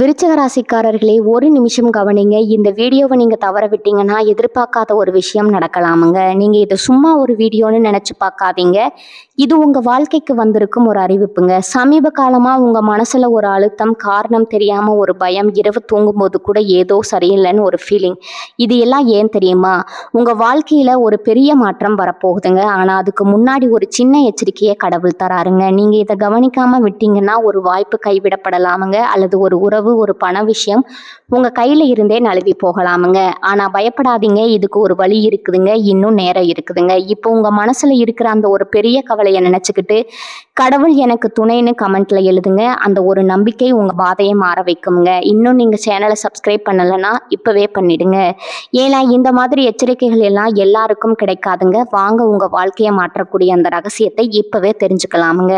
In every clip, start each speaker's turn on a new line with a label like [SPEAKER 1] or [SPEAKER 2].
[SPEAKER 1] விருச்சிக ராசிக்காரர்களே, ஒரு நிமிஷம் கவனிங்க. இந்த வீடியோவை நீங்க தவற விட்டீங்கன்னா எதிர்பார்க்காத ஒரு விஷயம் நடக்கலாமுங்க. நீங்க இது சும்மா ஒரு வீடியோன்னு நினைச்சு பார்க்காதீங்க. இது உங்க வாழ்க்கைக்கு வந்திருக்கும் ஒரு அறிவிப்புங்க. சமீப காலமா உங்க மனசுல ஒரு அழுத்தம், காரணம் தெரியாம ஒரு பயம், இரவு தூங்கும்போது கூட ஏதோ சரியில்லைன்னு ஒரு ஃபீலிங். இது எல்லாம் ஏன் தெரியுமா? உங்க வாழ்க்கையில ஒரு பெரிய மாற்றம் வரப்போகுதுங்க. ஆனா அதுக்கு முன்னாடி ஒரு சின்ன எச்சரிக்கையை கடவுள் தராருங்க. நீங்க இதை கவனிக்காம விட்டீங்கன்னா ஒரு வாய்ப்பு கைவிடப்படலாமுங்க, அல்லது ஒரு உறவு, ஒரு பண விஷயம் உங்க கையில இருந்தே நழுவி போகலாமுங்க. ஆனா பயப்படாதீங்க, இதுக்கு ஒரு வழி இருக்குதுங்க, இன்னும் நேரம் இருக்குதுங்க. இப்போ உங்க மனசுல இருக்கிற அந்த ஒரு பெரிய கவலையை நினைச்சுக்கிட்டு கடவுள் எனக்கு துணைன்னு கமெண்ட்ல எழுதுங்க. அந்த ஒரு நம்பிக்கை உங்க பாதையை மாற வைக்குங்க. இன்னும் நீங்க சேனலை சப்ஸ்கிரைப் பண்ணலைன்னா இப்பவே பண்ணிடுங்க. ஏன்னா இந்த மாதிரி எச்சரிக்கைகள் எல்லாம் எல்லாருக்கும் கிடைக்காதுங்க. வாங்க உங்க வாழ்க்கையை மாற்றக்கூடிய அந்த ரகசியத்தை இப்பவே தெரிஞ்சுக்கலாமுங்க.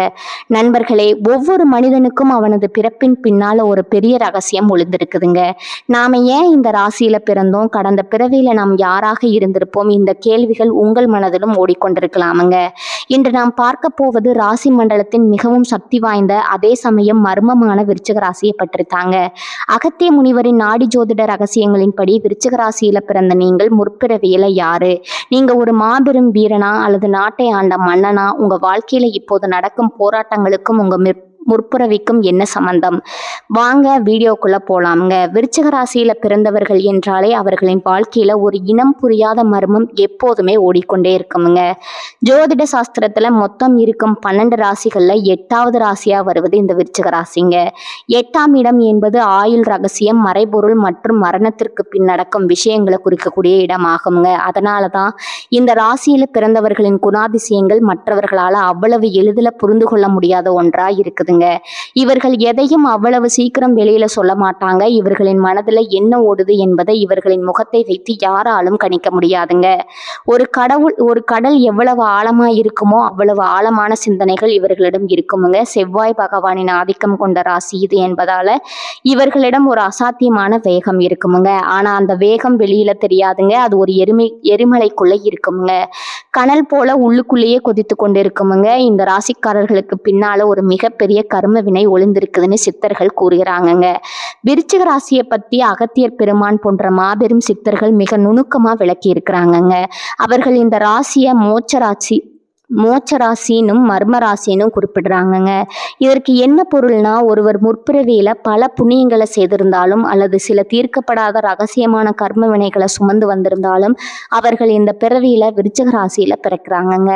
[SPEAKER 1] நண்பர்களே, ஒவ்வொரு மனிதனுக்கும் அவனது பிறப்பின் பின்னால ஒரு பெரிய ரகசியம் ஒளிந்திருக்குதுங்க. நாம ஏன் இந்த ராசியில பிறந்தோம், கடந்த பிறவியில நாம் யாராக இருந்திருப்போம், இந்த கேள்விகள் உங்கள் மனதிலும் ஓடிக்கொண்டிருக்கலாமுங்க. இன்று நாம் பார்க்க போவது ராசி மண்டலத்தின் மிகவும் சக்தி வாய்ந்த, அதே சமயம் மர்மமான விருச்சிக ராசியை பற்றித்தாங்க. அகத்திய முனிவரின் நாடி ஜோதிட ரகசியங்களின்படி விருச்சிக ராசியில பிறந்த நீங்கள் முற்பிறவியில யாரு? நீங்க ஒரு மாபெரும் வீரனா அல்லது நாட்டை ஆண்ட மன்னனா? உங்க வாழ்க்கையில இப்போது நடக்கும் போராட்டங்களுக்கும் உங்க முற்பிறவிக்கும் என்ன சம்பந்தம்? வாங்க வீடியோக்குள்ள போலாம்ங்க. விருச்சிக ராசியில பிறந்தவர்கள் என்றாலே அவர்களின் வாழ்க்கையில ஒரு இனம் புரியாத மர்மம் எப்போதுமே ஓடிக்கொண்டே இருக்குமுங்க. ஜோதிட சாஸ்திரத்துல மொத்தம் இருக்கும் 12 ராசிகள்ல 8வது ராசியா வருவது இந்த விருச்சிக ராசிங்க. 8ஆம் இடம் என்பது ஆயுள், ரகசியம், மறைபொருள் மற்றும் மரணத்திற்கு பின் நடக்கும் விஷயங்களை குறிக்கக்கூடிய இடமாகுங்க. அதனாலதான் இந்த ராசியில பிறந்தவர்களின் குணாதிசயங்கள் மற்றவர்களால அவ்வளவு எளிதில் புரிந்து கொள்ள முடியாத ஒன்றா இருக்குதுங்க. இவர்கள் எதையும் அவ்வளவு சீக்கிரம் வெளியில சொல்ல மாட்டாங்க. இவர்களின் மனதுல என்ன ஓடுது என்பதை இவர்களின் முகத்தை வைத்து யாராலும் கணிக்க முடியாதுங்க. ஒரு கடல் எவ்வளவு ஆழமா இருக்குமோ அவ்வளவு ஆழமான சிந்தனைகள் இவர்களிடம் இருக்குமுங்க. செவ்வாய் பகவானின் ஆதிக்கம் கொண்ட ராசி இது என்பதால இவர்களிடம் ஒரு அசாத்தியமான வேகம் இருக்குமுங்க. ஆனா அந்த வேகம் வெளியில தெரியாதுங்க. அது ஒரு எரிமலைக்குள்ள இருக்குமுங்க. கனல் போல உள்ளுக்குள்ளேயே கொதித்து கொண்டு இருக்குமுங்க. இந்த ராசிக்காரர்களுக்கு பின்னால ஒரு மிகப்பெரிய கர்ம வினை ஒளிந்திருக்குதுன்னு சித்தர்கள் கூறுகிறாங்கங்க. விருச்சிக ராசியை பத்தி அகத்தியர் பெருமான் போன்ற மாபெரும் சித்தர்கள் மிக நுணுக்கமா விளக்கி இருக்கிறாங்கங்க. அவர்கள் இந்த ராசியை மோட்ச ராசினும் மர்ம ராசினும் குறிப்பிடுறாங்கங்க. இதற்கு என்ன பொருள்னா, ஒருவர் முற்பிறவியில பல புண்ணியங்களை செய்திருந்தாலும் அல்லது சில தீர்க்கப்படாத ரகசியமான கர்ம வினைகளை சுமந்து வந்திருந்தாலும் அவர்கள் இந்த பிறவியில விருச்சிக ராசியில பிறக்கிறாங்கங்க.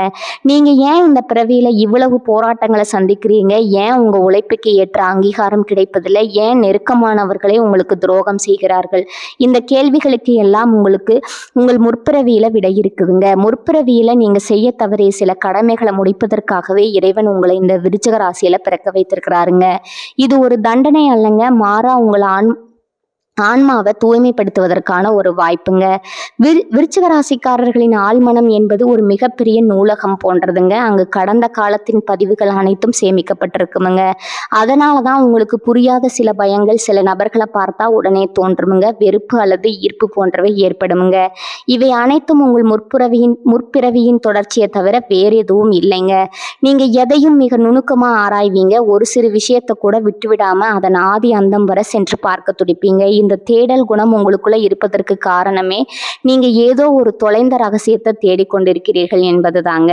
[SPEAKER 1] நீங்க ஏன் இந்த பிறவியில இவ்வளவு போராட்டங்களை சந்திக்கிறீங்க? ஏன் உங்க உழைப்புக்கு ஏற்ற அங்கீகாரம் கிடைப்பதில்லை? ஏன் நெருக்கமானவர்களே உங்களுக்கு துரோகம் செய்கிறார்கள்? இந்த கேள்விகளுக்கு எல்லாம் உங்கள் முற்பிறவியில விடை இருக்குதுங்க. முற்பிறவியில நீங்க செய்ய தவறிய சில கடமைகளை முடிப்பதற்காகவே இறைவன் உங்களை இந்த விருச்சிக ராசியில பிறக்க வைத்திருக்கிறாருங்க. இது ஒரு தண்டனை அல்லங்க, மாறா உங்களை ஆன்மாவை தூய்மைப்படுத்துவதற்கான ஒரு வாய்ப்புங்க. விருச்சிக ராசிக்காரர்களின் ஆழ்மனம் என்பது ஒரு மிகப்பெரிய நூலகம் போன்றதுங்க. அங்கு கடந்த காலத்தின் பதிவுகள் அனைத்தும் சேமிக்கப்பட்டிருக்குமுங்க. அதனாலதான் உங்களுக்கு புரியாத சில பயங்கள் சில நபர்களை பார்த்தா உடனே தோன்றுமுங்க. வெறுப்பு அல்லது ஈர்ப்பு போன்றவை ஏற்படுமுங்க. இவை அனைத்தும் உங்கள் முற்பிறவியின் தொடர்ச்சியை தவிர வேறு எதுவும் இல்லைங்க. நீங்க எதையும் மிக நுணுக்கமா ஆராய்வீங்க. ஒரு சிறு விஷயத்தை கூட விட்டுவிடாம அதன் ஆதி அந்தம் வரை சென்று பார்க்க துடிப்பீங்க. இந்த தேடல் குணம் உங்களுக்குள்ள இருப்பதற்கு காரணமே நீங்க ஏதோ ஒரு தொலைந்த ரகசியத்தை தேடிக்கொண்டிருக்கிறீர்கள் என்பது தாங்க.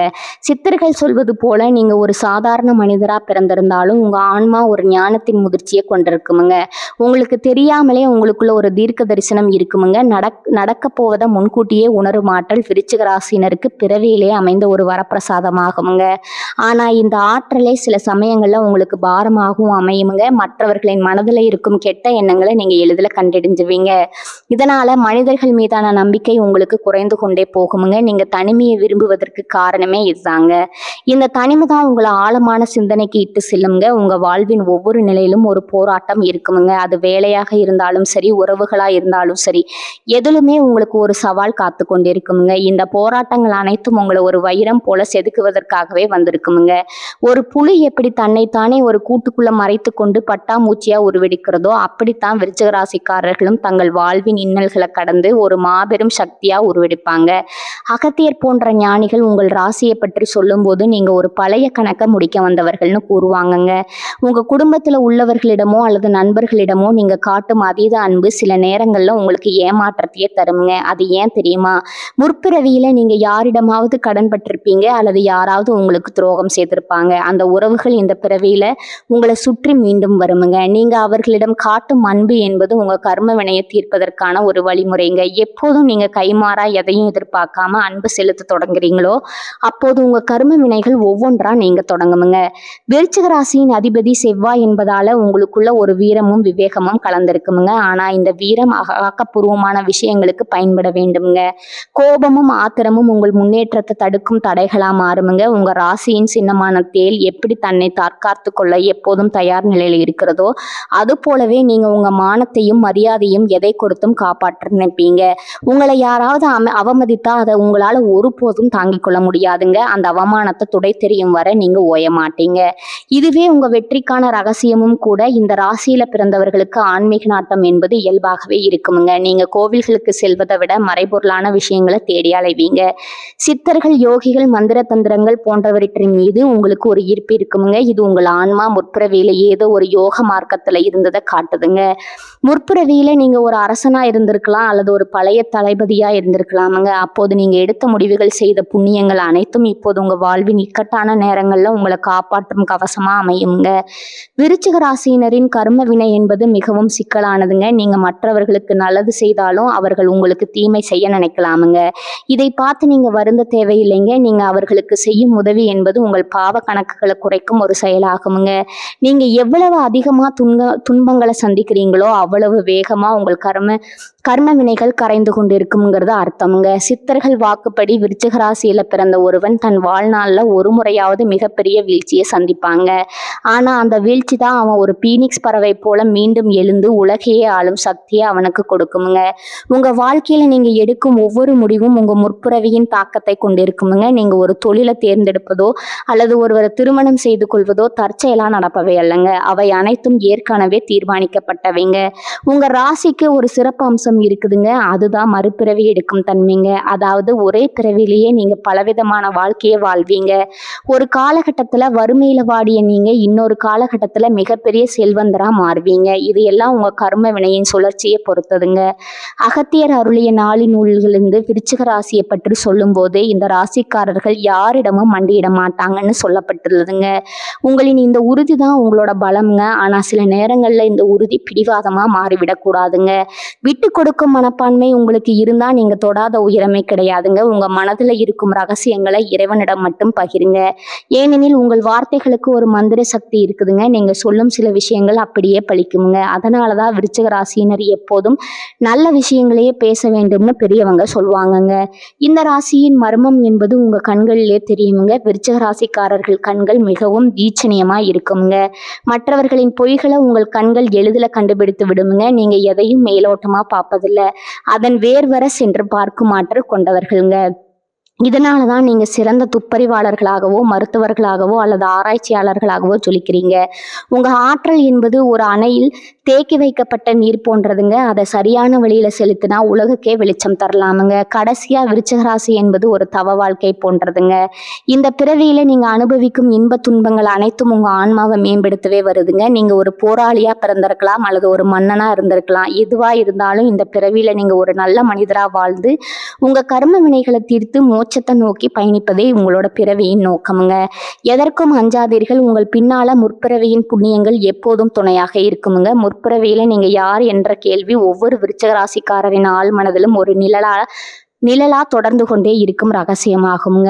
[SPEAKER 1] சித்தர்கள் சொல்வது போல நீங்க ஒரு சாதாரண மனிதரா பிறந்திருந்தாலும் உங்க ஆன்மா ஒரு ஞானத்தின் முதிர்ச்சியை கொண்டிருக்குமுங்க. உங்களுக்கு தெரியாமலே உங்களுக்குள்ள ஒரு தீர்க்க தரிசனம் இருக்குமுங்க. நடக்க போவதை முன்கூட்டியே உணரும் ஆற்றல் விருச்சிக ராசினருக்கு பிறவியிலே அமைந்த ஒரு வரப்பிரசாதமாகுமுங்க. ஆனா இந்த ஆற்றலை சில சமயங்கள்ல உங்களுக்கு பாரமாகவும் அமையுமுங்க. மற்றவர்களின் மனதில் இருக்கும் கெட்ட எண்ணங்களை நீங்க எளிதில் கண்டறிஞ்சுவீங்க. இதனால மனிதர்கள் மீதான நம்பிக்கை உங்களுக்கு குறைந்து கொண்டே போகுமுங்க. நீங்க தனிமையை விரும்புவதற்கு காரணமே இதுதாங்க. இந்த தனிமை தான் உங்களை ஆழமான சிந்தனைக்கு இட்டு செல்லுங்க. உங்க வாழ்வின் ஒவ்வொரு நிலையிலும் ஒரு போராட்டம் இருக்குமுங்க. அது வேலையாக இருந்தாலும் சரி, உறவுகளா இருந்தாலும் சரி, எதிலுமே உங்களுக்கு ஒரு சவால் காத்து கொண்டிருக்குமுங்க. இந்த போராட்டங்கள் அனைத்தும் உங்களை ஒரு வைரம் போல செதுக்குவதற்காகவே வந்திருக்குமுங்க. ஒரு புலி எப்படி தன்னைத்தானே ஒரு கூட்டுக்குள்ள மறைத்து கொண்டு பட்டாம்பூச்சியா உருவெடுக்கிறதோ அப்படித்தான் விருச்சிக ராசி ராசிக்காரர்களும் தங்கள் வாழ்வின் இன்னல்களை கடந்து ஒரு மாபெரும் சக்தியா உருவெடுப்பாங்க. அகத்தியர் போன்ற ஞானிகள் உங்கள் ராசியை பற்றி சொல்லும்போது நீங்க ஒரு பழைய கணக்கை முடிக்க வந்தவர்கள்னு கூறுவாங்கங்க. உங்க குடும்பத்துல உள்ளவர்களிடமோ அல்லது நண்பர்களிடமோ நீங்க காட்டும் அதீத அன்பு சில நேரங்கள்ல உங்களுக்கு ஏமாற்றத்தையே தருங்க. அது ஏன் தெரியுமா? முற்பிறவியில நீங்க யாரிடமாவது கடன் பட்டிருப்பீங்க அல்லது யாராவது உங்களுக்கு துரோகம் செய்திருப்பாங்க. அந்த உறவுகள் இந்த பிறவியில உங்களை சுற்றி மீண்டும் வருமுங்க. நீங்க அவர்களிடம் காட்டும் அன்பு என்பது உங்க கர்ம வினையை தீர்ப்பதற்கான ஒரு வழிமுறைங்க. எப்போதும் நீங்க கைமாறா எதையும் எதிர்பார்க்காம அன்பு செலுத்த தொடங்குறீங்களோ அப்போது உங்க கர்ம வினைகள் ஒவ்வொன்றா நீங்க தொடங்குமுங்க. விருச்சிக ராசியின் அதிபதி செவ்வாய் என்பதால உங்களுக்குள்ள ஒரு வீரமும் விவேகமும் கலந்திருக்குமுங்க. ஆனா இந்த வீரம் ஆக்கப்பூர்வமான விஷயங்களுக்கு பயன்பட வேண்டுமுங்க. கோபமும் ஆத்திரமும் உங்கள் முன்னேற்றத்தை தடுக்கும் தடைகளா மாறுமுங்க. உங்க ராசியின் சின்னமான தேல் எப்படி தன்னை தற்காத்து கொள்ள எப்போதும் தயார் நிலையில் இருக்கிறதோ அது போலவே நீங்க உங்க மானத்தையும் மரியாதையும் எதை கொடுத்தும் காப்பாற்ற நினைப்பீங்க. உங்களை யாராவது அவமதித்தா அதை உங்களால ஒருபோதும் தாங்கிக் கொள்ள முடியாதுங்க. அந்த அவமானத்தை துடை தெரியும் வரை நீங்க ஓய மாட்டீங்க. இதுவே உங்க வெற்றிக்கான ரகசியமும் கூட. இந்த ராசியில பிறந்தவர்களுக்கு ஆன்மீக நாட்டம் என்பது இயல்பாகவே இருக்குமுங்க. நீங்க கோவில்களுக்கு செல்வதை விட மறைபொருளான விஷயங்களை தேடி அலைவீங்க. சித்தர்கள், யோகிகள், மந்திர தந்திரங்கள் போன்றவற்றின் மீது உங்களுக்கு ஒரு ஈர்ப்பு இருக்குமுங்க. இது உங்கள் ஆன்மா முற்பிறவியில ஏதோ ஒரு யோக மார்க்கத்துல இருந்ததை காட்டுதுங்க. முற்பிறவியில நீங்க ஒரு அரசனா இருந்திருக்கலாம் அல்லது ஒரு பழைய தளபதியா இருந்திருக்கலாமுங்க. அப்போது நீங்க எடுத்த முடிவுகள், செய்த புண்ணியங்கள் அனைத்தும் இப்போது உங்க வாழ்வின் இக்கட்டான நேரங்கள்ல உங்களை காப்பாற்றும் கவசமா அமையுங்க. விருச்சிக ராசியினரின் கர்ம வினை என்பது மிகவும் சிக்கலானதுங்க. நீங்க மற்றவர்களுக்கு நல்லது செய்தாலும் அவர்கள் உங்களுக்கு தீமை செய்ய நினைக்கலாமுங்க. இதை பார்த்து நீங்க வருந்த தேவையில்லைங்க. நீங்க அவர்களுக்கு செய்யும் உதவி என்பது உங்கள் பாவ கணக்குகளை குறைக்கும் ஒரு செயலாகுமுங்க. நீங்க எவ்வளவு அதிகமா துன்பங்களை சந்திக்கிறீங்களோ அவ்வளவு வேகமா உங்கள் கர்ம வினைகள் கரைந்து கொண்டு இருக்குங்கிறது அர்த்தமுங்க. சித்தர்கள் வாக்குப்படி விருச்சிக ராசியில பிறந்த ஒருவன் தன் வாழ்நாள்ல ஒரு முறையாவது மிகப்பெரிய வீழ்ச்சியை சந்திப்பாங்க. ஆனா அந்த வீழ்ச்சி தான் அவன் ஒரு பீனிக்ஸ் பறவை போல மீண்டும் எழுந்து உலகையே ஆளும் சக்தியை அவனுக்கு கொடுக்குமுங்க. உங்க வாழ்க்கையில நீங்க எடுக்கும் ஒவ்வொரு முடிவும் உங்க முற்பிறவியின் தாக்கத்தை கொண்டிருக்குமுங்க. நீங்க ஒரு தொழிலை தேர்ந்தெடுப்பதோ அல்லது ஒருவரை திருமணம் செய்து கொள்வதோ தற்செயலா நடப்பவை அல்லங்க. அவை அனைத்தும் ஏற்கனவே தீர்மானிக்கப்பட்டவைங்க. உங்க ராசிக்கு ஒரு சிறப்பு அம்சம் இருக்குதுங்க. அதுதான் மறுபிறவி எடுக்கும் தன்மைங்க. அதாவது ஒரே பிறவிலேயே நீங்க பலவிதமான வாழ்க்கையை வாழ்வீங்க. ஒரு காலகட்டத்துல வறுமையில வாடிய நீங்க இன்னொரு காலகட்டத்துல மிகப்பெரிய செல்வந்தரா மாறுவீங்க. இது எல்லாம் உங்க கர்ம வினையின் சுழற்சியை பொறுத்ததுங்க. அகத்தியர் அருளிய நாளி நூல்களிலிருந்து விருச்சிக ராசியை பற்றி சொல்லும் போது இந்த ராசிக்காரர்கள் யாரிடமும் மண்டியிட மாட்டாங்கன்னு சொல்லப்பட்டுள்ளதுங்க. உங்களின் இந்த உறுதி தான் உங்களோட பலம்ங்க. ஆனா சில நேரங்கள்ல இந்த உறுதி பிடிவாதமா மாறிவிடக்கூடாதுங்க. விட்டு கொடுக்கும் மனப்பான்மை உங்களுக்கு இருந்தா நீங்க தொடாத உயரமே கிடையாதுங்க. உங்க மனதுல இருக்கும் ரகசியங்களை இறைவனிடம் மட்டும் பகிருங்க. ஏனெனில் உங்கள் வார்த்தைகளுக்கு ஒரு மந்திர சக்தி இருக்குதுங்க. நீங்க சொல்லும் சில விஷயங்கள் அப்படியே பலிக்குமுங்க. அதனாலதான் விருச்சிக ராசியினர் எப்போதும் நல்ல விஷயங்களையே பேச வேண்டும்னு பெரியவங்க சொல்லுவாங்கங்க. இந்த ராசியின் மர்மம் என்பது உங்க கண்களிலே தெரியுமுங்க. விருச்சிக ராசிக்காரர்கள் கண்கள் மிகவும் தீட்சணியமா இருக்குமுங்க. மற்றவர்களின் பொய்களை உங்கள் கண்கள் எளிதில் கண்டுபிடித்து விடுமுங்க. நீங்க எதையும் மேலோட்டமா பார்ப்பதில்லை, அதன் வேர்வர சென்று பார்க்கும் ஆற்றல் கொண்டவர்கள்ங்க. இதனாலதான் நீங்க சிறந்த துப்பறிவாளர்களாகவோ மருத்துவர்களாகவோ அல்லது ஆராய்ச்சியாளர்களாகவோ ஜொலிக்கிறீங்க. உங்க ஆற்றல் என்பது ஒரு அணையில் தேக்கி வைக்கப்பட்ட நீர் போன்றதுங்க. அதை சரியான வழியில செலுத்தினா உலகுக்கே வெளிச்சம் தரலாமுங்க. கடைசியா விருச்சிக ராசி என்பது ஒரு தவ வாழ்க்கை போன்றதுங்க. இந்த பிறவியில நீங்க அனுபவிக்கும் இன்ப துன்பங்கள் அனைத்தும் உங்க ஆன்மாவை மேம்படுத்தவே வருதுங்க. நீங்க ஒரு போராளியா பிறந்திருக்கலாம் அல்லது ஒரு மன்னனா இருந்திருக்கலாம். எதுவா இருந்தாலும் இந்த பிறவியில நீங்க ஒரு நல்ல மனிதரா வாழ்ந்து உங்க கர்ம வினைகளை தீர்த்து மோட்சத்தை நோக்கி பயணிப்பதே உங்களோட பிறவியின் நோக்கமுங்க. எதற்கும் அஞ்சாதீர்கள். உங்கள் பின்னால முற்பிறவியின் புண்ணியங்கள் எப்போதும் துணையாக இருக்குமுங்க. முற்பிறவியில நீங்க யார் என்ற கேள்வி ஒவ்வொரு விருச்சிக ராசிக்காரரின் ஆழ் மனதிலும் ஒரு நிழலா தொடர்ந்து கொண்டே இருக்கும் ரகசியமாகுங்க.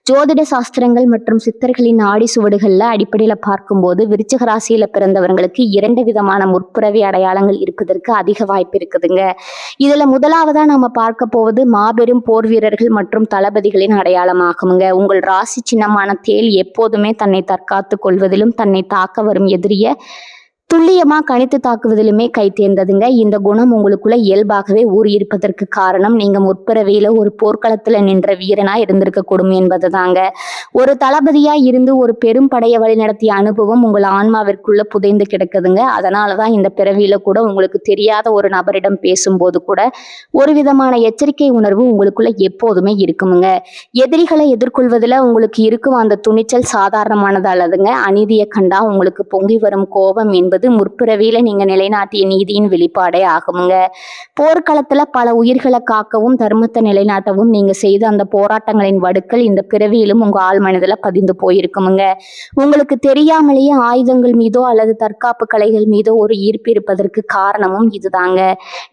[SPEAKER 1] ஜோதிட சாஸ்திரங்கள் மற்றும் சித்தர்களின் ஆடி சுவடுகள்ல அடிப்படையில பார்க்கும்போது விருச்சிக ராசியில பிறந்தவர்களுக்கு 2 விதமான முற்பிறவி அடையாளங்கள் இருப்பதற்கு அதிக வாய்ப்பு இருக்குதுங்க. இதுல முதலாவதா நம்ம பார்க்க போவது மாபெரும் போர் வீரர்கள் மற்றும் தளபதிகளின் அடையாளமாகுங்க. உங்கள் ராசி சின்னமான தேல் எப்போதுமே தன்னை தற்காத்து கொள்வதிலும் தன்னை தாக்க வரும் எதிரிய துல்லியமா கணித்து தாக்குவதிலுமே கை தேர்ந்ததுங்க. இந்த குணம் உங்களுக்குள்ள இயல்பாகவே ஊறியிருப்பதற்கு காரணம் நீங்க முற்பிறவியில ஒரு போர்க்களத்துல நின்ற வீரனா இருந்திருக்கக்கூடும் என்பதுதாங்க. ஒரு தளபதியா இருந்து ஒரு பெரும் படையை வழிநடத்திய அனுபவம் உங்கள் ஆன்மாவிற்குள்ள புதைந்து கிடக்குதுங்க. அதனாலதான் இந்த பிறவியில கூட உங்களுக்கு தெரியாத ஒரு நபரிடம் பேசும்போது கூட ஒரு விதமான எச்சரிக்கை உணர்வு உங்களுக்குள்ள எப்போதுமே இருக்குமுங்க. எதிரிகளை எதிர்கொள்வதில் உங்களுக்கு இருக்கும் அந்த துணிச்சல் சாதாரணமானது அல்லதுங்க. அநீதியை கண்டா உங்களுக்கு பொங்கி வரும் கோபம் என்பது முற்பிறவியில நீங்க நிலைநாட்டிய நீதியின் வெளிப்பாடே ஆகுமுங்க. போர்க்களத்துல பல உயிர்களை காக்கவும் தர்மத்தை நிலைநாட்டவும் நீங்க செய்த அந்த போராட்டங்களின் வடுக்கள் இந்த பிறவியிலும் உங்க ஆள் மனதில் பதிந்து போயிருக்குமுங்க. உங்களுக்கு தெரியாமலேயே ஆயுதங்கள் மீதோ அல்லது தற்காப்பு கலைகள் மீதோ ஒரு ஈர்ப்பு இருப்பதற்கு காரணமும் இதுதாங்க.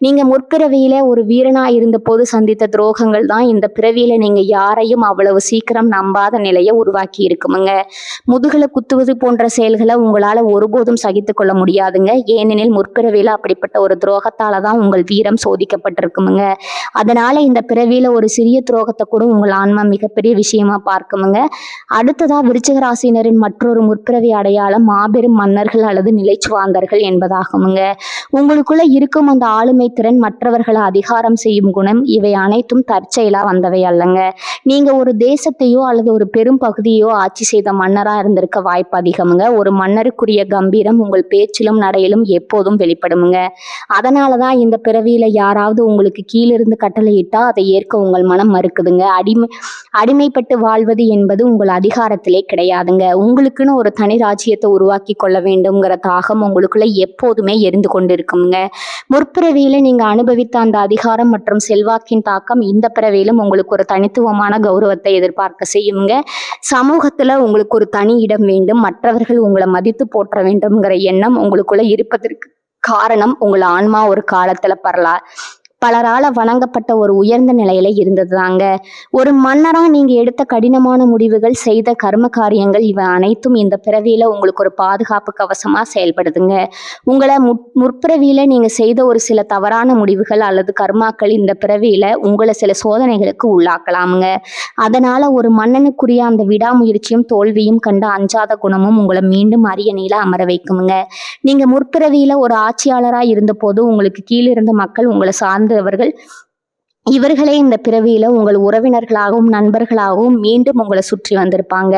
[SPEAKER 1] நீங்க முற்பிறவியில ஒரு வீரனா இருந்த போது சந்தித்த துரோகங்கள் தான் இந்த பிறவியில நீங்க யாரையும் அவ்வளவு சீக்கிரம் நம்பாத நிலையை உருவாக்கி இருக்குமுங்க. முதுகுல குத்துவது போன்ற செயல்களை உங்களால ஒருபோதும் சகித்து கொள்ள முடியாதுங்க. ஏனெனில் முற்பிறவியில அப்படிப்பட்ட ஒரு துரோகத்தால தான் உங்கள் வீரம் சோதிக்கப்பட்டிருக்குமுங்க. அதனால இந்த பிறவியில ஒரு சிறிய துரோகத்தை கூட உங்கள் ஆன்மா மிகப்பெரிய விஷயமா பார்க்குமுங்க. அடுத்ததா விருச்சிக ராசினரின் மற்றொரு முற்பிறவி அடையாளம் மாபெரும் மன்னர்கள் அல்லது நிலைச்சுவாந்தர்கள் என்பதாகுமுங்க. உங்களுக்குள்ள இருக்கும் அந்த ஆளுமை திறன், மற்றவர்களை அதிகாரம் செய்யும் குணம், இவை அனைத்தும் தற்செயலா வந்தவை அல்லங்க. நீங்க ஒரு தேசத்தையோ அல்லது ஒரு பெரும் பகுதியோ ஆட்சி செய்த மன்னரா இருந்திருக்க வாய்ப்பு அதிகமுங்க. ஒரு மன்னருக்குரிய கம்பீரம் உங்கள் பேச்சிலும் நடையிலும் எப்போதும் வெளிப்படுமுங்க. அதனாலதான் இந்த பிறவியில யாராவது உங்களுக்கு கீழிருந்து கட்டளையிட்டா அதை ஏற்க உங்கள் மனம் மறுக்குதுங்க. அடிமைப்பட்டு வாழ்வது என்பது உங்கள் அதிகாரத்திலே கிடையாதுங்க. உங்களுக்குன்னு ஒரு தனி ராஜ்யத்தை உருவாக்கி கொள்ள வேண்டும்ங்கிற தாகம் உங்களுக்குள்ள எப்போதுமே எரிந்து கொண்டிருக்குங்க. முற்பிறவியில நீங்க அனுபவித்த அந்த அதிகாரம் மற்றும் செல்வாக்கின் தாக்கம் இந்த பிறவியிலும் உங்களுக்கு ஒரு தனித்துவமான கௌரவத்தை எதிர்பார்க்க செய்யுங்க. சமூகத்துல உங்களுக்கு ஒரு தனி இடம் வேண்டும், மற்றவர்கள் உங்களை மதித்து போற்ற வேண்டும்ங்கிற எண்ணம் உங்களுக்குள்ள இருப்பதற்கு காரணம் உங்கள் ஆன்மா ஒரு காலத்துல பலரால வணங்கப்பட்ட ஒரு உயர்ந்த நிலையில இருந்ததுதாங்க. ஒரு மன்னரா நீங்க எடுத்த கடினமான முடிவுகள், செய்த கர்ம காரியங்கள், இவை அனைத்தும் இந்த பிறவியில உங்களுக்கு ஒரு பாதுகாப்பு கவசமா செயல்படுதுங்க. உங்களை முற்பிறவியில நீங்க செய்த ஒரு சில தவறான முடிவுகள் அல்லது கர்மாக்கள் இந்த பிறவியில உங்களை சில சோதனைகளுக்கு உள்ளாக்கலாமுங்க. அதனால ஒரு மன்னனுக்குரிய அந்த விடாமுயற்சியும் தோல்வியும் கண்டு அஞ்சாத குணமும் உங்களை மீண்டும் அரியணையில அமர வைக்குமுங்க. நீங்க முற்பிறவியில ஒரு ஆட்சியாளரா இருந்த போது உங்களுக்கு கீழிருந்த மக்கள் உங்களை சார்ந்தவர்கள். இவர்களே இந்த பிறவியில உங்கள் உறவினர்களாகவும் நண்பர்களாகவும் மீண்டும் உங்களை சுற்றி வந்திருப்பாங்க.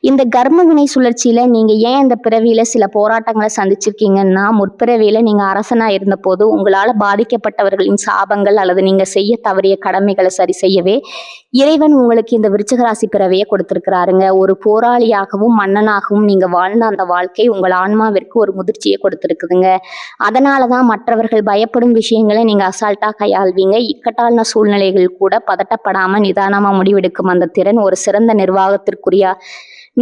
[SPEAKER 1] இந்த கர்ம வினை சுழற்சியில நீங்க ஏன் இந்த பிறவியில சில போராட்டங்களை சந்திச்சிருக்கீங்கன்னா, முற்பிறவியில நீங்க அரசனா இருந்த போது உங்களால பாதிக்கப்பட்டவர்களின் சாபங்கள் அல்லது நீங்க செய்ய தவறிய கடமைகளை சரி செய்யவே இறைவன் உங்களுக்கு இந்த விருச்சிக ராசி பிறவியை கொடுத்திருக்கிறாருங்க. ஒரு போராளியாகவும் மன்னனாகவும் நீங்க வாழ்ந்த அந்த வாழ்க்கை உங்கள் ஆன்மாவிற்கு ஒரு முதிர்ச்சியை கொடுத்திருக்குதுங்க. அதனாலதான் மற்றவர்கள் பயப்படும் விஷயங்களை நீங்க அசால்ட்டா கையாள்வீங்க. இக்கட்டான சூழ்நிலைகள் கூட பதட்டப்படாம நிதானமா முடிவெடுக்கும் அந்த திறன் ஒரு சிறந்த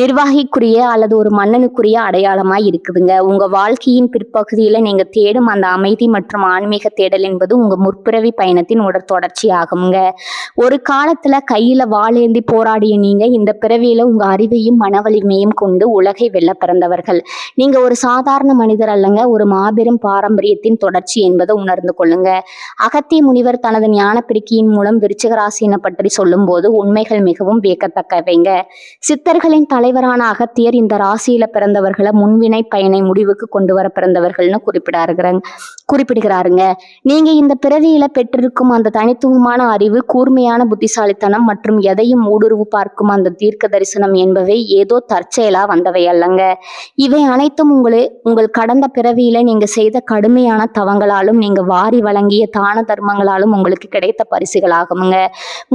[SPEAKER 1] நிர்வாகிக்குரிய அல்லது ஒரு மன்னனுக்குரிய அடையாளமாய் இருக்குதுங்க. உங்க வாழ்க்கையின் பிற்பகுதியில நீங்க தேடும் அந்த அமைதி மற்றும் ஆன்மீக தேடல் என்பது உங்க முற்பிறவி பயணத்தின் தொடர்ச்சி ஆகுங்க. ஒரு காலத்துல கையில வாளேந்தி போராடிய நீங்க இந்த பிறவியில உங்க அறிவையும் மன வலிமையும் கொண்டு உலகை வெல்ல பிறந்தவர்கள். நீங்க ஒரு சாதாரண மனிதர் அல்லங்க, ஒரு மாபெரும் பாரம்பரியத்தின் தொடர்ச்சி என்பதை உணர்ந்து கொள்ளுங்க. அகத்திய முனிவர் தனது ஞான பிரிக்கையின் மூலம் விருச்சிக ராசியினை பற்றி சொல்லும் போது உண்மைகள் மிகவும் வியக்கத்தக்கவைங்க. சித்தர்களின் தலைவரான அகத்தியர் இந்த ராசியில பிறந்தவர்களை முன்வினை பயனை முடிவுக்கு கொண்டு வர பிறந்தவர்கள்னு குறிப்பிடுகிறாருங்க. நீங்க இந்த பிறவியில பெற்றிருக்கும் அந்த தனித்துவமான அறிவு, கூர்மையான புத்திசாலித்தனம் மற்றும் எதையும் ஊடுருவு பார்க்கும் அந்த தீர்க்க தரிசனம் என்பவை ஏதோ தற்செயலா வந்தவை அல்லங்க. இவை அனைத்தும் உங்கள் கடந்த பிறவியில நீங்க செய்த கடுமையான தவங்களாலும் நீங்க வாரி வழங்கிய தான தர்மங்களாலும் உங்களுக்கு கிடைத்த பரிசுகளாகுங்க.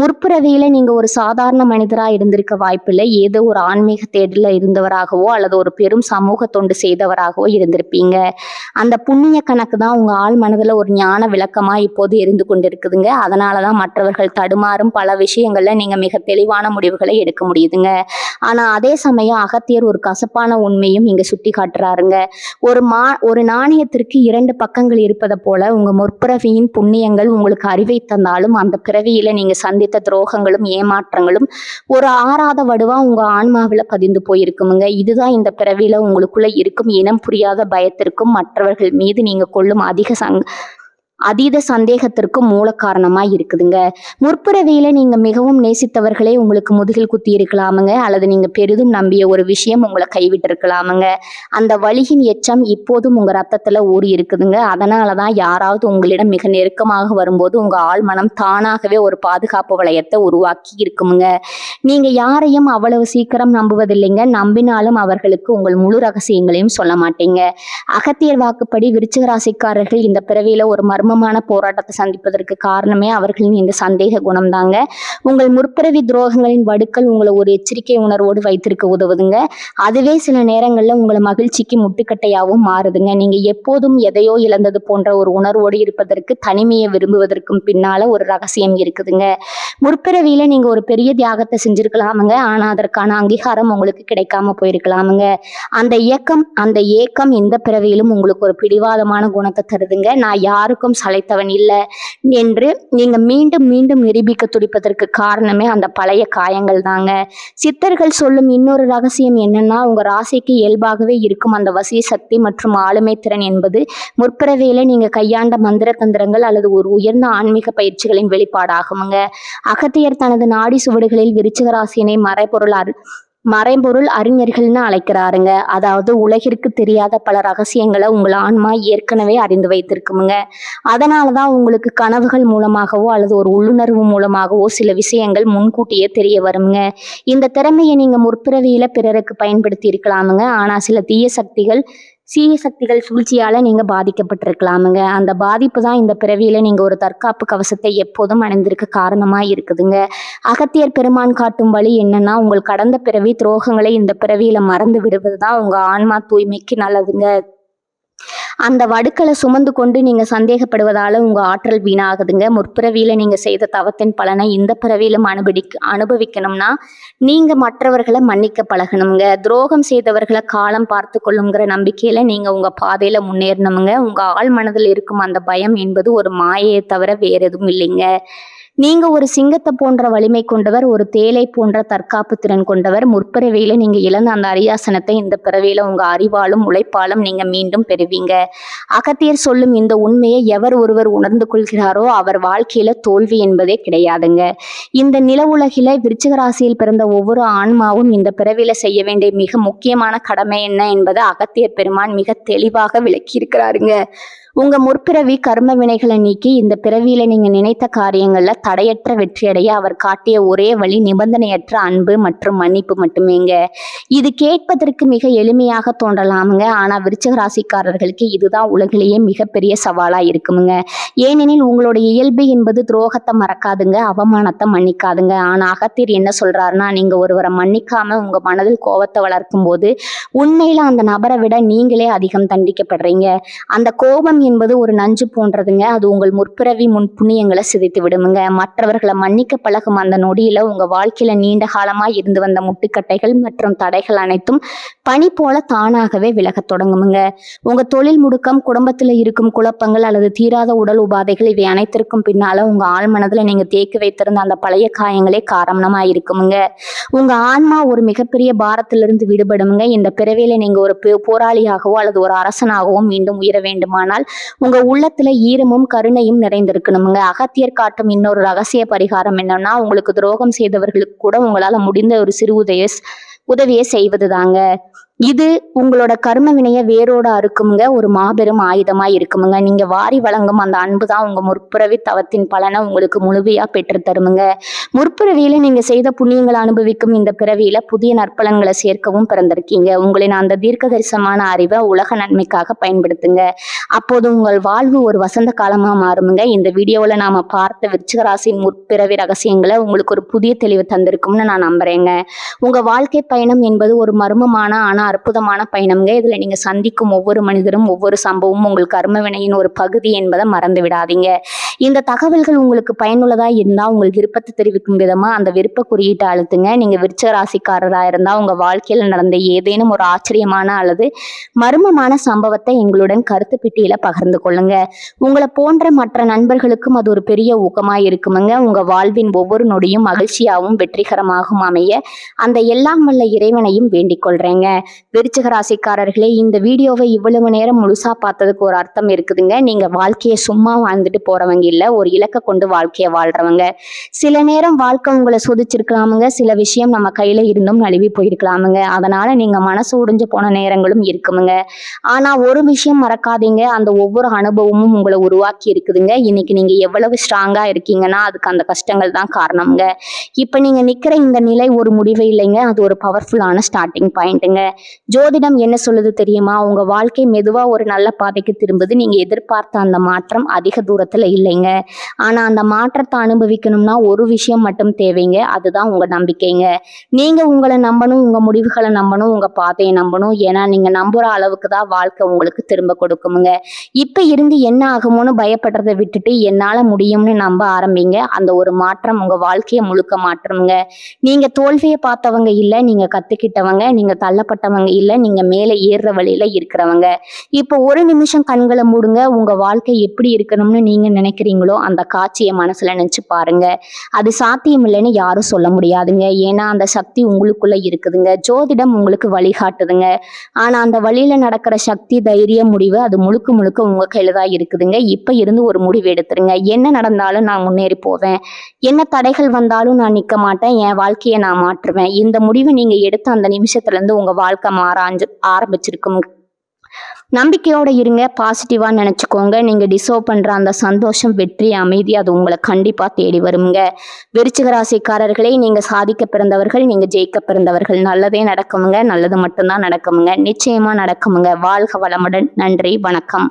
[SPEAKER 1] முற்பிறவியில நீங்க ஒரு சாதாரண மனிதரா இருந்திருக்க வாய்ப்பில்லை. ஏதோ ஒரு ஆன்மீக தேடல இருந்தவராகவோ அல்லது ஒரு பெரும் சமூக தொண்டு செய்தவராகவோ இருந்திருப்பீங்க. அந்த புண்ணிய கணக்கு தான் உங்க ஆள் மனதுல ஒரு ஞான விளக்கமா இப்போது எரிந்து கொண்டிருக்குதுங்க. அதனாலதான் மற்றவர்கள் தடுமாறும் பல விஷயங்கள்ல நீங்க மிக தெளிவான முடிவுகளை எடுக்க முடியுதுங்க. ஆனா அதே சமயம் அகத்தியர் ஒரு கசப்பான உண்மையும் இங்க சுட்டி காட்டுறாருங்க. ஒரு நாணயத்திற்கு 2 பக்கங்கள் இருப்பதை போல உங்க முற்பிறவியின் புண்ணியங்கள் உங்களுக்கு அறிவை தந்தாலும் அந்த பிறவியில நீங்க சந்தித்த துரோகங்களும் ஏமாற்றங்களும் ஒரு ஆறாத வடுவா உங்க ஆன்மாவில பதிந்து போயிருக்குமுங்க. இதுதான் இந்த பிறவியில உங்களுக்குள்ள இருக்கும் இனம் புரியாத பயத்திற்கும் மற்றவர்கள் மீது நீங்க கொள்ளும் அதிக அதீத சந்தேகத்திற்கு மூல காரணமா இருக்குதுங்க. முற்பிறவியில நீங்க மிகவும் நேசித்தவர்களே உங்களுக்கு முதுகில் குத்தி இருக்கலாமுங்க, அல்லது நீங்க பெரிதும் நம்பிய ஒரு விஷயம் உங்களை கைவிட்டு இருக்கலாமுங்க. அந்த வலியின் எச்சம் இப்போதும் உங்க ரத்தத்துல ஊறி இருக்குதுங்க. அதனாலதான் யாராவது உங்களிடம் மிக நெருக்கமாக வரும்போது உங்க ஆள் மனம் தானாகவே ஒரு பாதுகாப்பு வளையத்தை உருவாக்கி இருக்குமுங்க. நீங்க யாரையும் அவ்வளவு சீக்கிரம் நம்புவதில்லைங்க. நம்பினாலும் அவர்களுக்கு உங்கள் முழு ரகசியங்களையும் சொல்ல மாட்டீங்க. அகத்தியர் வாக்குப்படி விருச்சிக ராசிக்காரர்கள் இந்த பிறவியில ஒரு மர்மமான போராட்டத்தை சந்திப்பதற்கு காரணமே அவர்களின் இந்த சந்தேக குணம்தாங்க. உங்கள் முற்பிறவி துரோகங்களின் வடுக்கள் உங்களை ஒரு எச்சரிக்கை உணர்வோடு வைத்திருக்க உதவுதுங்க. அதுவே சில நேரங்கள்ல உங்களை மகிழ்ச்சிக்கு முட்டுக்கட்டையாகவும் மாறுதுங்க. நீங்க எப்போதும் எதையோ இழந்தது போன்ற ஒரு உணர்வோடு இருப்பதற்கு, தனிமையை விரும்புவதற்கும் பின்னால ஒரு ரகசியம் இருக்குதுங்க. முற்பிறவியில நீங்க ஒரு பெரிய தியாகத்தை செஞ்சிருக்கலாமுங்க, ஆனா அதற்கான அங்கீகாரம் உங்களுக்கு கிடைக்காம போயிருக்கலாமுங்க. அந்த ஏக்கம் இந்த பிறவியிலும் உங்களுக்கு ஒரு பிடிவாதமான குணத்தை தருதுங்க. நான் யாருக்கும் சளைத்தவன் இல்லை என்று நீங்க மீண்டும் மீண்டும் நிரூபிக்க துடிப்பதற்கு காரணமே அந்த பழைய காயங்கள் தாங்க. சித்தர்கள் சொல்லும் இன்னொரு ரகசியம் என்னன்னா, உங்க ராசிக்கு இயல்பாகவே இருக்கும் அந்த வசிய சக்தி மற்றும் ஆளுமை திறன் என்பது முற்பிறவியில நீங்க கையாண்ட மந்திர தந்திரங்கள் அல்லது ஒரு உயர்ந்த ஆன்மீக பயிற்சிகளின் வெளிப்பாடாகுமுங்க. அகத்தியர் தனது நாடி சுவடுகளில் விருச்சிக ராசியினை மறைபொருள் அறிஞர்கள்னு அழைக்கிறாருங்க. அதாவது உலகிற்கு தெரியாத பல ரகசியங்களை உங்கள் ஆன்மா ஏற்கனவே அறிந்து வைத்திருக்குமுங்க. அதனாலதான் உங்களுக்கு கனவுகள் மூலமாகவோ அல்லது ஒரு உள்ளுணர்வு மூலமாகவோ சில விஷயங்கள் முன்கூட்டியே தெரிய வருங்க. இந்த திறமையை நீங்க முற்பிறவியில பிறருக்கு பயன்படுத்தி இருக்கலாமுங்க, ஆனா சில தீய சக்திகள் சூழ்ச்சியால நீங்க பாதிக்கப்பட்டிருக்கலாமுங்க. அந்த பாதிப்பு தான் இந்த பிறவியில நீங்க ஒரு தற்காப்பு கவசத்தை எப்போதும் அணிந்திருக்க காரணமா இருக்குதுங்க. அகத்தியர் பெருமான் காட்டும் வழி என்னன்னா, உங்கள் கடந்த பிறவி துரோகங்களை இந்த பிறவியில மறந்து விடுவதுதான் உங்க ஆன்மா தூய்மைக்கு நல்லதுங்க. அந்த வடுக்களை சுமந்து கொண்டு நீங்க சந்தேகப்படுவதால உங்க ஆற்றல் வீணாகுதுங்க. முற்பிறவியில நீங்க செய்த தவத்தின் பலனை இந்த பிறவியிலும் அனுபவிக்கணும்னா நீங்க மற்றவர்களை மன்னிக்க பழகணுங்க. துரோகம் செய்தவர்களை காலம் பார்த்து கொள்ளுங்கிற நம்பிக்கையில நீங்க உங்க பாதையில முன்னேறணுங்க. உங்க ஆழ் மனதில் இருக்கும் அந்த பயம் என்பது ஒரு மாயையை தவிர வேற எதுவும் இல்லைங்க. நீங்க ஒரு சிங்கத்தை போன்ற வலிமை கொண்டவர், ஒரு தேலை போன்ற தற்காப்பு திறன் கொண்டவர். முற்பிறவியில நீங்க இழந்த அந்த அரியாசனத்தை இந்த பிறவியில உங்க அறிவாலும் உழைப்பாலும் நீங்க மீண்டும் பெறுவீங்க. அகத்தியர் சொல்லும் இந்த உண்மையை எவர் ஒருவர் உணர்ந்து கொள்கிறாரோ அவர் வாழ்க்கையில தோல்வி என்பதே கிடையாதுங்க. இந்த நில உலகில விருச்சிக ராசியில் பிறந்த ஒவ்வொரு ஆன்மாவும் இந்த பிறவியில செய்ய வேண்டிய மிக முக்கியமான கடமை என்ன என்பதை அகத்தியர் பெருமான் மிக தெளிவாக விளக்கி இருக்கிறாருங்க. உங்க முற்பிறவி கர்ம வினைகளை நீக்கி இந்த பிறவியில நீங்க நினைத்த காரியங்கள்ல தடையற்ற வெற்றியடைய அவர் காட்டிய ஒரே வழி நிபந்தனையற்ற அன்பு மற்றும் மன்னிப்பு மட்டுமேங்க. இது கேட்பதற்கு மிக எளிமையாக தோன்றலாமுங்க, ஆனா விருச்சிக ராசிக்காரர்களுக்கு இதுதான் உலகிலேயே மிகப்பெரிய சவாலா இருக்குமுங்க. ஏனெனில் உங்களுடைய இயல்பு என்பது துரோகத்தை மறக்காதுங்க, அவமானத்தை மன்னிக்காதுங்க. ஆனா அகத்தியர் என்ன சொல்றாருன்னா, நீங்க ஒருவரை மன்னிக்காம உங்க மனதில் கோபத்தை வளர்க்கும் போது உண்மையில அந்த நபரை விட நீங்களே அதிகம் தண்டிக்கப்படுறீங்க. அந்த கோபம் என்பது ஒரு நஞ்சு போன்றதுங்க. அது உங்கள் முற்பிறவி முன் புண்ணியங்களை சிதைத்து விடுமுங்க. மற்றவர்களை மன்னிக்க பழகும் அந்த நொடியில உங்க வாழ்க்கையில நீண்ட காலமா இருந்து வந்த முட்டுக்கட்டைகள் மற்றும் தடைகள் அனைத்தும் பனி போல தானாகவே விலகத் தொடங்குமுங்க. உங்க தொழில் முடுக்கம், குடும்பத்துல இருக்கும் குழப்பங்கள் அல்லது தீராத உடல் உபாதைகள், இவை அனைத்திற்கும் பின்னால உங்க ஆழ் மனதுல நீங்க தேக்கி வைத்திருந்த அந்த பழைய காயங்களே காரணமா இருக்குமுங்க. உங்க ஆன்மா ஒரு மிகப்பெரிய பாரத்திலிருந்து விடுபடுமுங்க. இந்த பிறவியில நீங்க ஒரு போராளியாகவோ அல்லது ஒரு அரசனாகவோ மீண்டும் உயர வேண்டுமானால் உங்க உள்ளத்துல ஈரமும் கருணையும் நிறைந்திருக்கணுமுங்க. அகத்தியர் காட்டும் இன்னொரு ரகசிய பரிகாரம் என்னன்னா, உங்களுக்கு துரோகம் செய்தவர்களுக்கு கூட உங்களால முடிந்த ஒரு சிறு உதவியை செய்வது தாங்க. இது உங்களோட கர்ம வினைய வேரோட அறுக்குமுங்க, ஒரு மாபெரும் ஆயுதமா இருக்குமுங்க. நீங்க வாரி வழங்கும் அந்த அன்பு தான் உங்க முற்பிறவி தவத்தின் பலனை உங்களுக்கு முழுமையா பெற்று தருமுங்க. முற்பிறவியில நீங்க செய்த புண்ணியங்களை அனுபவிக்கும் இந்த பிறவியில புதிய நற்பலன்களை சேர்க்கவும் பிறந்திருக்கீங்க. உங்களின் அந்த தீர்க்க தரிசனமான அறிவை உலக நன்மைக்காக பயன்படுத்துங்க. அப்போது உங்கள் வாழ்வு ஒரு வசந்த காலமா மாறுமுங்க. இந்த வீடியோவில் நாம பார்த்த விருச்சிக ராசியின் முற்பிறவி ரகசியங்களை உங்களுக்கு ஒரு புதிய தெளிவு தந்திருக்கும்னு நான் நம்புறேங்க. உங்க வாழ்க்கை பயணம் என்பது ஒரு மர்மமான ஆனா அற்புதமான பயணம்ங்க. இதுல நீங்க சந்திக்கும் ஒவ்வொரு மனிதரும், ஒவ்வொரு சம்பவமும் உங்கள் கர்ம வினையின் ஒரு பகுதி என்பதை மறந்து விடாதீங்க. இந்த தகவல்கள் உங்களுக்கு பயனுள்ளதா இருந்தா உங்கள் விருப்பத்தை தெரிவிக்கும் விதமா அந்த விருப்ப குறியீட்டை அழுத்துங்க. நீங்க விருச்சிக ராசிக்காரரா இருந்தா உங்க வாழ்க்கையில நடந்த ஏதேனும் ஒரு ஆச்சரியமான அல்லது மர்மமான சம்பவத்தை எங்களுடன் கருத்து பெட்டியில பகிர்ந்து கொள்ளுங்க. உங்களை போன்ற மற்ற நண்பர்களுக்கும் அது ஒரு பெரிய ஊக்கமா இருக்குமுங்க. உங்க வாழ்வின் ஒவ்வொரு நொடியும் மகிழ்ச்சியாகவும் வெற்றிகரமாகவும் அமைய அந்த எல்லாம் வல்ல இறைவனையும் வேண்டிக் கொள்றேங்க. விருச்சிக ராசிக்காரர்களே, இந்த வீடியோவை இவ்வளவு நேரம் முழுசா பார்த்ததுக்கு ஒரு அர்த்தம் இருக்குதுங்க. நீங்க வாழ்க்கையை சும்மா வாழ்ந்துட்டு போறவங்க இல்ல, ஒரு இலக்கை கொண்டு வாழ்க்கையை வாழ்றவங்க. சில நேரம் வாழ்க்கை உங்களை சோதிச்சிருக்கலாமுங்க, சில விஷயம் நம்ம கையில இருந்தும் நழுவி போயிருக்கலாமுங்க. அதனால நீங்க மனசு உடைஞ்சு போன நேரங்களும் இருக்குமுங்க. ஆனா ஒரு விஷயம் மறக்காதீங்க, அந்த ஒவ்வொரு அனுபவமும் உங்களை உருவாக்கி இருக்குதுங்க. இன்னைக்கு நீங்க எவ்வளவு ஸ்ட்ராங்கா இருக்கீங்கன்னா அதுக்கு அந்த கஷ்டங்கள் தான் காரணம்ங்க. இப்ப நீங்க நிக்கிற இந்த நிலை ஒரு முடிவு இல்லைங்க, அது ஒரு பவர்ஃபுல்லான ஸ்டார்டிங் பாயிண்ட்டுங்க. ஜோதிடம் என்ன சொல்லுது தெரியுமா? உங்க வாழ்க்கை மெதுவா ஒரு நல்ல பாதைக்கு திரும்புது. நீங்க எதிர்பார்த்த அந்த மாற்றம் அதிக தூரத்துல இல்லைங்க. ஆனா அந்த மாற்றத்தை அனுபவிக்கணும்னா ஒரு விஷயம் மட்டும் தேவைங்க, அதுதான் உங்க நம்பிக்கைங்க. நீங்க உங்களை நம்பணும், உங்க முடிவுகளை நம்பணும், உங்க பாதையை நம்பணும். ஏன்னா நீங்க நம்புற அளவுக்கு தான் வாழ்க்கை உங்களுக்கு திரும்ப கொடுக்குமுங்க. இப்ப இருந்து என்ன ஆகுமோன்னு பயப்படுறதை விட்டுட்டு என்னால முடியும்னு நம்ப ஆரம்பிங்க. அந்த ஒரு மாற்றம் உங்க வாழ்க்கையை முழுக்க மாற்றமுங்க. நீங்க தோல்வியை பார்த்தவங்க இல்ல, நீங்க கத்துக்கிட்டவங்க. நீங்க தள்ளப்பட்டவங்க இல்ல, நீங்க மேலே ஏறுற வழியில இருக்கிறவங்க. இப்போ ஒரு நிமிஷம் கண்களை மூடுங்க. உங்க வாழ்க்கை எப்படி இருக்கணும்னு நீங்க நினைக்கிறீங்களோ அந்த காட்சியை மனசுல நினைச்சு பாருங்க. அது சாத்தியம் இல்லைன்னு யாரும் சொல்ல முடியாதுங்க. ஏன்னா அந்த சக்தி உங்களுக்குள்ள இருக்குதுங்க. ஜோதிடம் உங்களுக்கு வழிகாட்டுதுங்க. ஆனா அந்த வழியில நடக்கிற சக்தி, தைரியம், முடிவு அது முழுக்க முழுக்க உங்க கையில தான் இருக்குதுங்க. இப்ப இருந்து ஒரு முடிவு எடுத்துருங்க. என்ன நடந்தாலும் நான் முன்னேறி போவேன், என்ன தடைகள் வந்தாலும் நான் நிக்க மாட்டேன், என் வாழ்க்கையை நான் மாற்றுவேன். இந்த முடிவை நீங்க எடுத்த அந்த நிமிஷத்துல இருந்து உங்க வாழ்க்கை மாற ஆரம்பிச்சிருக்கும். நம்பிக்கையோட இருங்க, பாசிட்டிவா நினைச்சுக்கோங்க. நீங்க டிசர்வ் பண்ற அந்த சந்தோஷம், வெற்றி, அமைதி அது உங்களை கண்டிப்பா தேடி வருங்க. விருச்சிக ராசிக்காரர்களே, நீங்க சாதிக்க பிறந்தவர்கள், நீங்க ஜெயிக்க பிறந்தவர்கள். நல்லதே நடக்குமுங்க, நல்லது மட்டும்தான் நடக்குமுங்க, நிச்சயமா நடக்குமுங்க. வாழ்க வளமுடன். நன்றி, வணக்கம்.